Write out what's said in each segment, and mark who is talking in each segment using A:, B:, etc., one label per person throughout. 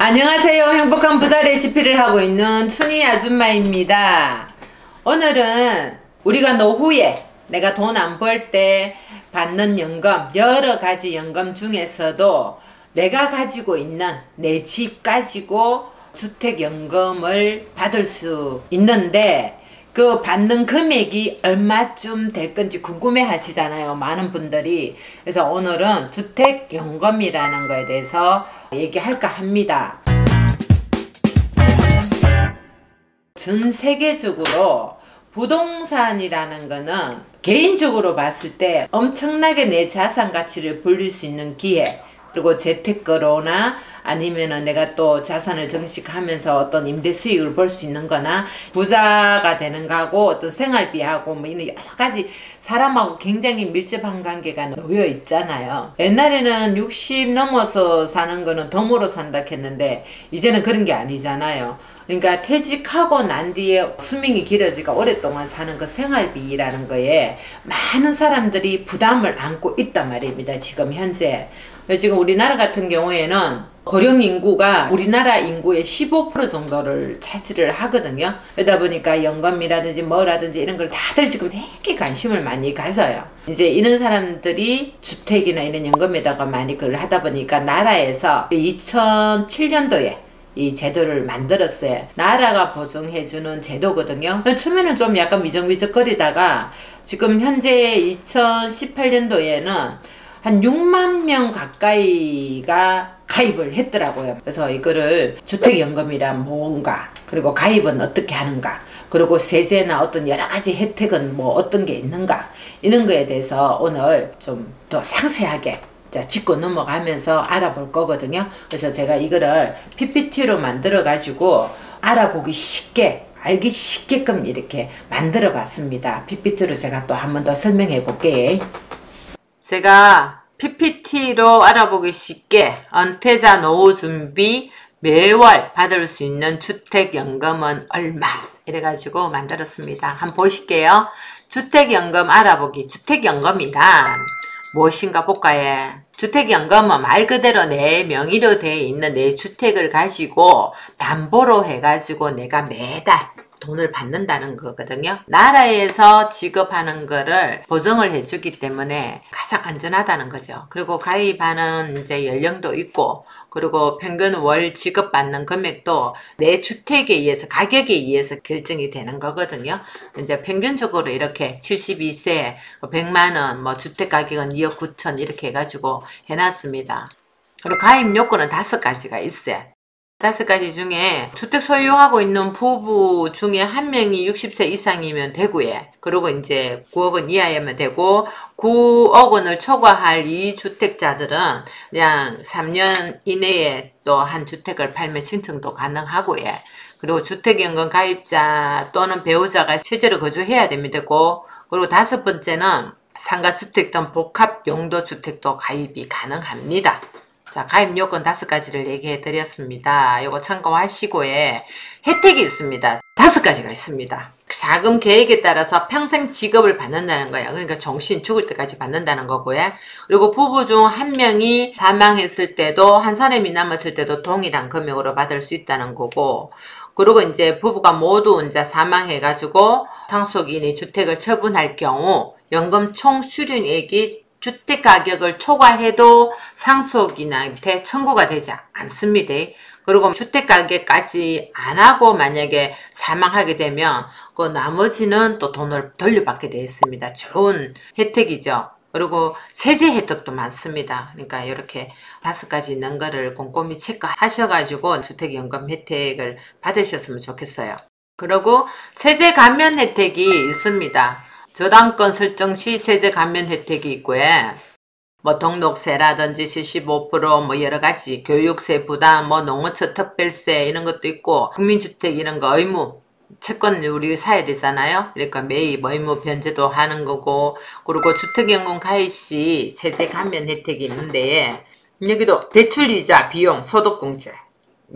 A: 안녕하세요. 행복한 부자 레시피를 하고 있는 춘희 아줌마입니다. 오늘은 우리가 노후에 내가 돈 안 벌 때 받는 연금, 여러 가지 연금 중에서도 내가 가지고 있는 내 집 가지고 주택연금을 받을 수 있는데 그 받는 금액이 얼마쯤 될 건지 궁금해 하시잖아요, 많은 분들이. 그래서 오늘은 주택연금이라는 거에 대해서 얘기할까 합니다. 전 세계적으로 부동산이라는 거는 개인적으로 봤을 때 엄청나게 내 자산 가치를 불릴 수 있는 기회, 그리고 재테크로나 아니면은 내가 또 자산을 증식하면서 어떤 임대 수익을 볼 수 있는 거나 부자가 되는 거하고 어떤 생활비하고 뭐 이런 여러 가지 사람하고 굉장히 밀접한 관계가 놓여 있잖아요. 옛날에는 60 넘어서 사는 거는 덤으로 산다 했는데 이제는 그런 게 아니잖아요. 그러니까 퇴직하고 난 뒤에 수명이 길어지니까 오랫동안 사는 그 생활비라는 거에 많은 사람들이 부담을 안고 있단 말입니다. 지금 현재. 지금 우리나라 같은 경우에는 고령 인구가 우리나라 인구의 15% 정도를 차지를 하거든요. 그러다 보니까 연금이라든지 뭐라든지 이런 걸 다들 지금 되게 관심을 많이 가져요. 이제 이런 사람들이 주택이나 이런 연금에다가 많이 그걸 하다 보니까 나라에서 2007년도에 이 제도를 만들었어요. 나라가 보증해주는 제도거든요. 처음에는 좀 약간 미적미적거리다가 지금 현재 2018년도에는 한 6만 명 가까이가 가입을 했더라고요. 그래서 이거를 주택연금이란 뭔가, 그리고 가입은 어떻게 하는가, 그리고 세제나 어떤 여러가지 혜택은 뭐 어떤 게 있는가, 이런 거에 대해서 오늘 좀 더 상세하게 짚고 넘어가면서 알아볼 거거든요. 그래서 제가 이거를 PPT로 만들어 가지고 알아보기 쉽게, 알기 쉽게끔 이렇게 만들어 봤습니다. PPT로 제가 또 한 번 더 설명해 볼게요. 제가 PPT로 알아보기 쉽게 은퇴자 노후준비 매월 받을 수 있는 주택연금은 얼마 이래가지고 만들었습니다. 한번 보실게요. 주택연금 알아보기. 주택연금이란 무엇인가 볼까요? 주택연금은 말 그대로 내 명의로 되어 있는 내 주택을 가지고 담보로 해가지고 내가 매달 돈을 받는다는 거거든요. 나라에서 지급하는 거를 보증을 해주기 때문에 가장 안전하다는 거죠. 그리고 가입하는 이제 연령도 있고, 그리고 평균 월 지급받는 금액도 내 주택에 의해서, 가격에 의해서 결정이 되는 거거든요. 이제 평균적으로 이렇게 72세 100만원, 뭐 주택 가격은 2억 9천 이렇게 해가지고 해놨습니다. 그리고 가입 요건은 5가지가 있어요. 5가지 중에 주택 소유하고 있는 부부 중에 한 명이 60세 이상이면 되고요. 그리고 이제 9억 원 이하이면 되고, 9억 원을 초과할 이 주택자들은 그냥 3년 이내에 또 한 주택을 팔면 신청도 가능하고요. 그리고 주택연금 가입자 또는 배우자가 실제로 거주해야 됩니다. 그리고 5번째는 상가주택 등 복합용도주택도 가입이 가능합니다. 자, 가입 요건 5가지를 얘기해 드렸습니다. 요거 참고하시고요. 혜택이 있습니다. 5가지가 있습니다. 자금 계획에 따라서 평생 지급을 받는다는 거예요. 그러니까 정신 죽을 때까지 받는다는 거고요. 그리고 부부 중 한 명이 사망했을 때도, 한 사람이 남았을 때도 동일한 금액으로 받을 수 있다는 거고, 그리고 이제 부부가 모두 이제 사망해가지고 상속인이 주택을 처분할 경우 연금 총 수령액이 주택 가격을 초과해도 상속인한테 청구가 되지 않습니다. 그리고 주택 가격까지 안 하고 만약에 사망하게 되면 그 나머지는 또 돈을 돌려받게 되어 있습니다. 좋은 혜택이죠. 그리고 세제 혜택도 많습니다. 그러니까 이렇게 5가지 있는 거를 꼼꼼히 체크하셔가지고 주택연금 혜택을 받으셨으면 좋겠어요. 그리고 세제 감면 혜택이 있습니다. 저당권 설정 시 세제 감면 혜택이 있고요. 뭐 등록세라든지 75%뭐 여러가지 교육세 부담, 뭐 농어촌 특별세 이런 것도 있고, 국민주택 이런 거 의무 채권 우리 사야 되잖아요. 그러니까 매입 의무 변제도 하는 거고, 그리고 주택연금 가입 시 세제 감면 혜택이 있는데, 여기도 대출이자 비용 소득공제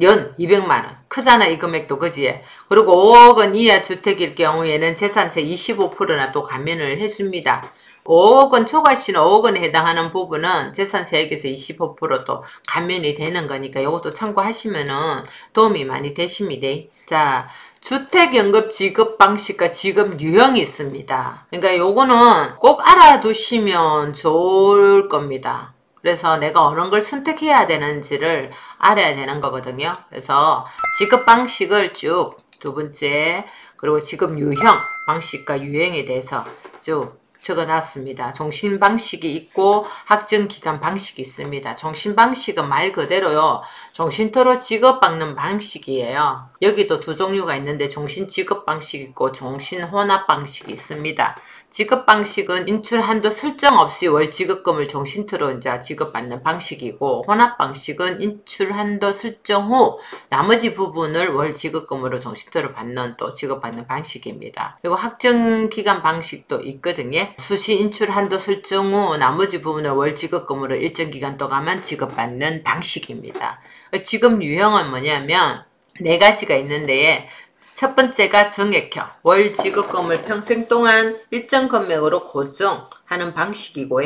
A: 연 200만원. 크잖아, 이 금액도, 그지? 그리고 5억 원 이하 주택일 경우에는 재산세 25%나 또 감면을 해줍니다. 5억 원, 초과시는 5억 원에 해당하는 부분은 재산세액에서 25%도 감면이 되는 거니까 이것도 참고하시면은 도움이 많이 되십니다. 자, 주택연금 지급 방식과 지급 유형이 있습니다. 그러니까 요거는 꼭 알아두시면 좋을 겁니다. 그래서 내가 어느 걸 선택해야 되는지를 알아야 되는 거거든요. 그래서 지급 방식을 쭉 두 번째, 그리고 지급 유형, 방식과 유형에 대해서 쭉 적어놨습니다. 종신 방식이 있고 학증 기간 방식이 있습니다. 종신 방식은 말 그대로요, 종신토로 지급받는 방식이에요. 여기도 두 종류가 있는데 종신 지급 방식이 있고 종신 혼합 방식이 있습니다. 지급 방식은 인출 한도 설정 없이 월 지급금을 종신토로 이제 지급받는 방식이고, 혼합 방식은 인출 한도 설정 후 나머지 부분을 월 지급금으로 종신토로 받는 또 지급받는 방식입니다. 그리고 학증 기간 방식도 있거든요. 수시 인출 한도 설정 후 나머지 부분을 월 지급금으로 일정 기간 동안만 지급받는 방식입니다. 지급 유형은 뭐냐면 네 가지가 있는데, 첫 번째가 정액형, 월 지급금을 평생 동안 일정 금액으로 고정하는 방식이고,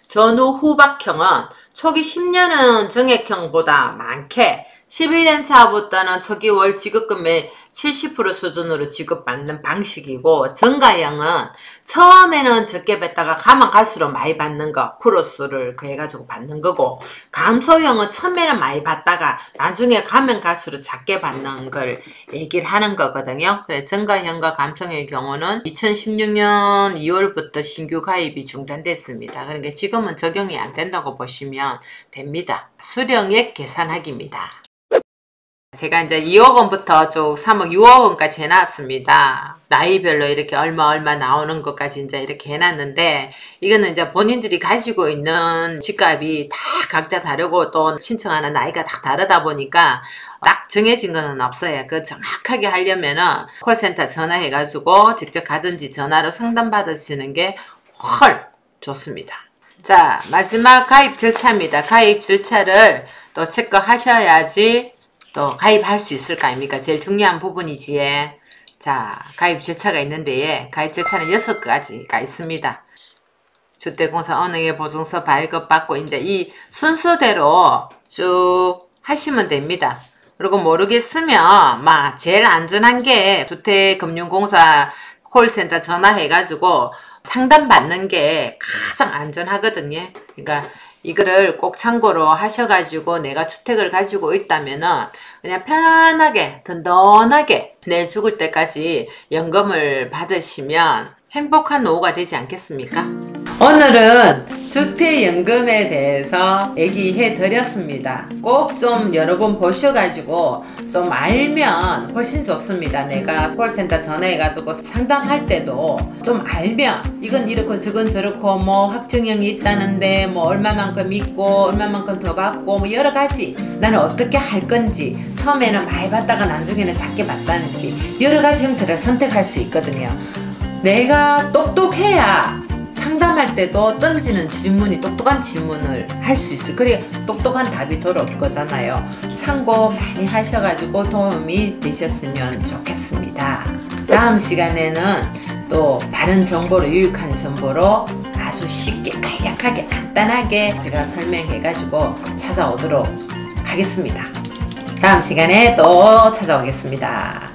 A: 전후 후박형은 초기 10년은 정액형보다 많게 11년 차부터는 초기 월 지급금의 70% 수준으로 지급받는 방식이고, 증가형은 처음에는 적게 받다가 가면 갈수록 많이 받는 거, 프로수를 그해가지고 받는 거고, 감소형은 처음에는 많이 받다가 나중에 가면 갈수록 작게 받는 걸 얘기를 하는 거거든요. 그래서 증가형과 감소형의 경우는 2016년 2월부터 신규 가입이 중단됐습니다. 그러니까 지금은 적용이 안 된다고 보시면 됩니다. 수령액 계산하기입니다. 제가 이제 2억 원부터 쭉 3억, 6억 원까지 해놨습니다. 나이별로 이렇게 얼마 나오는 것까지 이제 이렇게 해놨는데, 이거는 이제 본인들이 가지고 있는 집값이 다 각자 다르고 또 신청하는 나이가 다 다르다 보니까 딱 정해진 거는 없어요. 그 정확하게 하려면은 콜센터 전화해가지고 직접 가든지 전화로 상담 받으시는 게 훨 좋습니다. 자, 마지막 가입 절차입니다. 가입 절차를 또 체크하셔야지 또 가입할 수 있을 거 아닙니까? 제일 중요한 부분이지. 자, 가입 절차가 있는데, 가입 절차는 6가지가 있습니다. 주택공사 언어의 보증서 발급받고, 이제 이 순서대로 쭉 하시면 됩니다. 그리고 모르겠으면 제일 안전한 게 주택금융공사 콜센터 전화해가지고 상담받는 게 가장 안전하거든요. 그러니까 이거를 꼭 참고로 하셔가지고 내가 주택을 가지고 있다면은 그냥 편안하게 든든하게 내 죽을 때까지 연금을 받으시면 행복한 노후가 되지 않겠습니까? 오늘은 주택연금에 대해서 얘기해 드렸습니다. 꼭 좀 여러 번 보셔가지고 좀 알면 훨씬 좋습니다. 내가 콜센터 전화해가지고 상담할 때도 좀 알면, 이건 이렇고 저건 저렇고 뭐 확정형이 있다는데 뭐 얼마만큼 있고 얼마만큼 더 받고 뭐 여러가지, 나는 어떻게 할 건지, 처음에는 많이 받다가 나중에는 작게 받다는지 여러가지 형태를 선택할 수 있거든요. 내가 똑똑해야 상담할 때도 던지는 질문이 똑똑한 질문을 할 수 있을, 그래 똑똑한 답이 돌아올 거잖아요. 참고 많이 하셔가지고 도움이 되셨으면 좋겠습니다. 다음 시간에는 또 다른 정보로, 유익한 정보로 아주 쉽게 간략하게 간단하게 제가 설명해가지고 찾아오도록 하겠습니다. 다음 시간에 또 찾아오겠습니다.